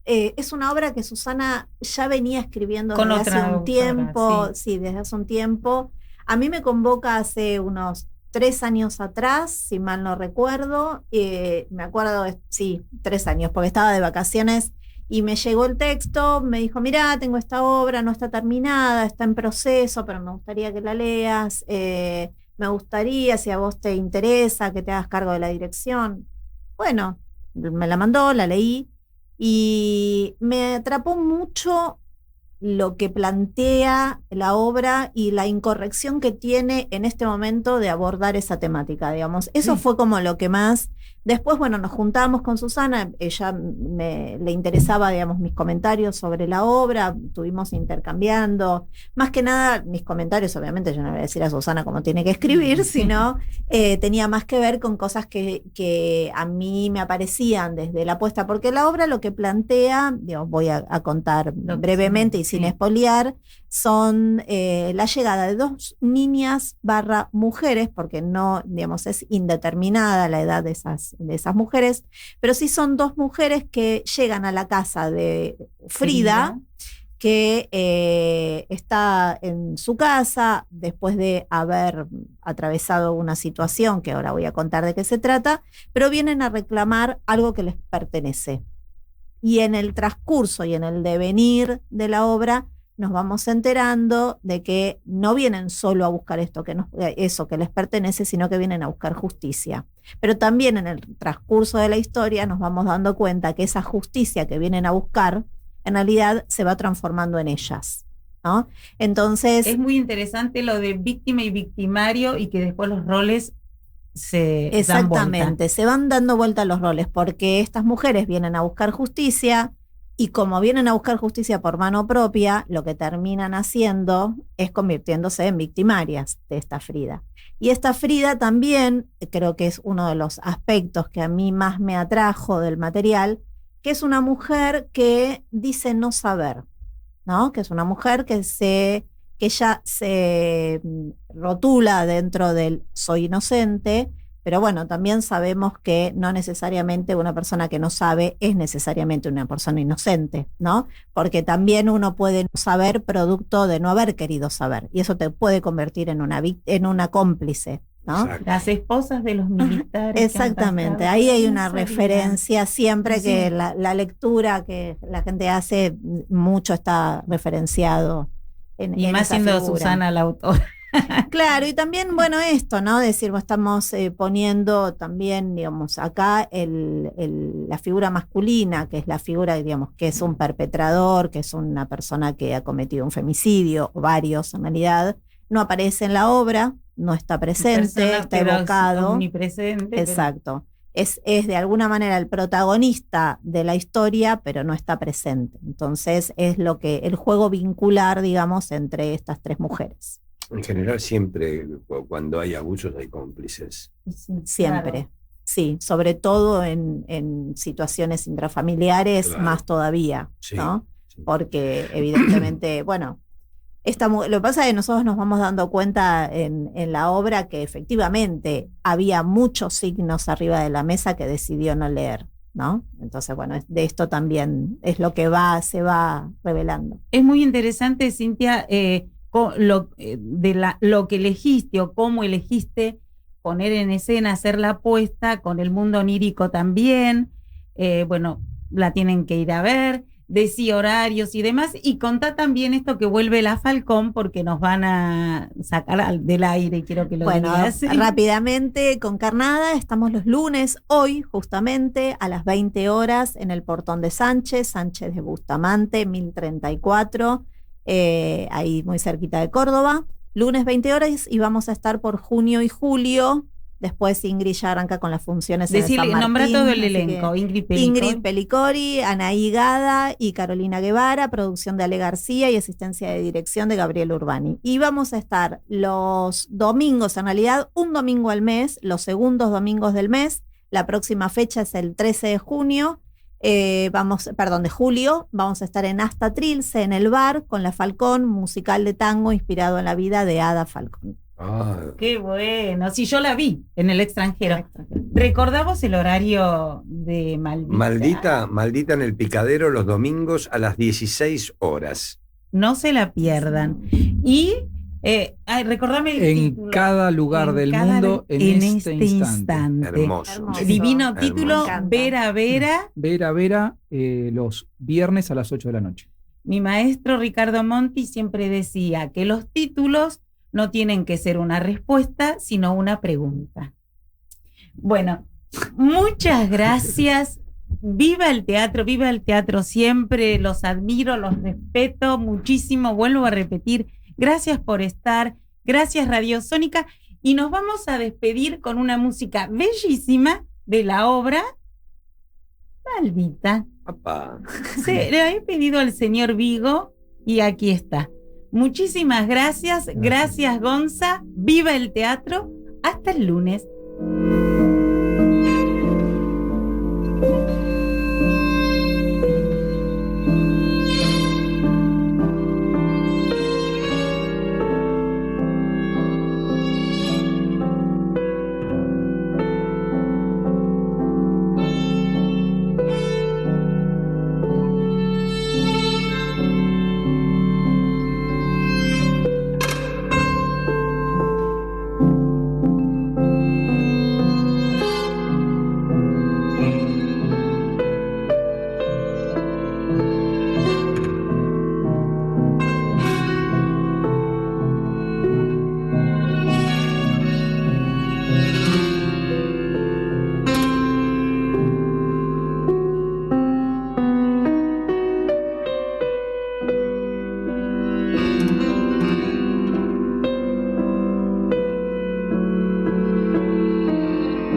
es una obra que Susana ya venía escribiendo Con desde otra hace un autora, tiempo, sí. sí, desde hace un tiempo. A mí me convoca hace unos 3 años atrás, si mal no recuerdo, me acuerdo, sí, 3 años, porque estaba de vacaciones y me llegó el texto, me dijo, mirá, tengo esta obra, no está terminada, está en proceso, pero me gustaría que la leas, me gustaría, si a vos te interesa, que te hagas cargo de la dirección. Bueno, me la mandó, la leí y me atrapó mucho lo que plantea la obra y la incorrección que tiene en este momento de abordar esa temática, digamos. Eso fue como lo que más. Después, bueno, nos juntamos con Susana, ella le interesaba, digamos, mis comentarios sobre la obra, estuvimos intercambiando. Más que nada, mis comentarios, obviamente, yo no le voy a decir a Susana cómo tiene que escribir, sino tenía más que ver con cosas que a mí me aparecían desde la apuesta, porque la obra lo que plantea, digamos, voy a contar brevemente y sin espoliar, son la llegada de 2 niñas / mujeres, porque no, digamos, es indeterminada la edad de esas mujeres, pero sí son 2 mujeres que llegan a la casa de Frida, que está en su casa después de haber atravesado una situación que ahora voy a contar de qué se trata, pero vienen a reclamar algo que les pertenece. Y en el transcurso y en el devenir de la obra nos vamos enterando de que no vienen solo a buscar eso que les pertenece, sino que vienen a buscar justicia. Pero también en el transcurso de la historia nos vamos dando cuenta que esa justicia que vienen a buscar, en realidad se va transformando en ellas, ¿no? Entonces, es muy interesante lo de víctima y victimario y que después los roles exactamente, se van dando vuelta los roles, porque estas mujeres vienen a buscar justicia y como vienen a buscar justicia por mano propia, lo que terminan haciendo es convirtiéndose en victimarias de esta Frida. Y esta Frida también, creo que es uno de los aspectos que a mí más me atrajo del material, que es una mujer que dice no saber, ¿no? Que es una mujer que ella se rotula dentro del soy inocente, pero bueno, también sabemos que no necesariamente una persona que no sabe es necesariamente una persona inocente, ¿no? Porque también uno puede no saber producto de no haber querido saber, y eso te puede convertir en una cómplice, ¿no? Las esposas de los militares. Exactamente, ahí hay una referencia siempre que la lectura que la gente hace, mucho está referenciado. Y más siendo figura. Susana la autora. Claro, y también, bueno, esto, ¿no? Decir, estamos poniendo también, digamos, acá la figura masculina, que es la figura, digamos, que es un perpetrador, que es una persona que ha cometido un femicidio, o varios en realidad, no aparece en la obra, no está presente, está evocado. Omnipresente. Exacto. Es de alguna manera el protagonista de la historia, pero no está presente. Entonces es el juego vincular, digamos, entre estas 3 mujeres. En general siempre cuando hay abusos hay cómplices. Siempre, claro. Sí, sobre todo en situaciones intrafamiliares, claro. Más todavía, sí, ¿no? Sí. Porque evidentemente, bueno, lo que pasa es que nosotros nos vamos dando cuenta en la obra que efectivamente había muchos signos arriba de la mesa que decidió no leer, ¿no? Entonces, bueno, de esto también es lo que se va revelando. Es muy interesante, Cintia, lo que elegiste o cómo elegiste poner en escena, hacer la apuesta con el mundo onírico también. Bueno, la tienen que ir a ver. Decía horarios y demás, y contá también esto que vuelve la Falcón, porque nos van a sacar del aire y quiero que lo digas. Bueno, rápidamente, con Carnada estamos los lunes, hoy justamente a las 20 horas en el Portón de Sánchez de Bustamante, 1034, ahí muy cerquita de Córdoba, lunes 20 horas, y vamos a estar por junio y julio. Después Ingrid ya arranca con las funciones en San Martín. Nombra todo el elenco. Ingrid Pelicori, Anaí Gada y Carolina Guevara, producción de Ale García y asistencia de dirección de Gabriel Urbani. Y vamos a estar los domingos, en realidad un domingo al mes, los segundos domingos del mes. La próxima fecha es el 13 de junio. De julio, vamos a estar en Asta Trilce, en el bar, con La Falcón, musical de tango inspirado en la vida de Ada Falcón. Qué bueno. Sí, yo la vi en el extranjero. ¿Recordamos el horario de Maldita? Maldita en el Picadero los domingos a las 16 horas. No se la pierdan. Y recordame el en título. Cada lugar del mundo en este instante. Hermoso. Divino título, Hermoso. Vera Vera. Vera Vera, los viernes a las 8 de la noche. Mi maestro Ricardo Monti siempre decía que los títulos no tienen que ser una respuesta, sino una pregunta. Bueno, muchas gracias. Viva el teatro siempre. Los admiro, los respeto muchísimo. Vuelvo a repetir, gracias por estar. Gracias, Radio Sónica. Y nos vamos a despedir con una música bellísima de la obra Maldita. Papá. Sí, le he pedido al señor Vigo y aquí está. Muchísimas gracias. Gracias, Gonza. Viva el teatro. Hasta el lunes.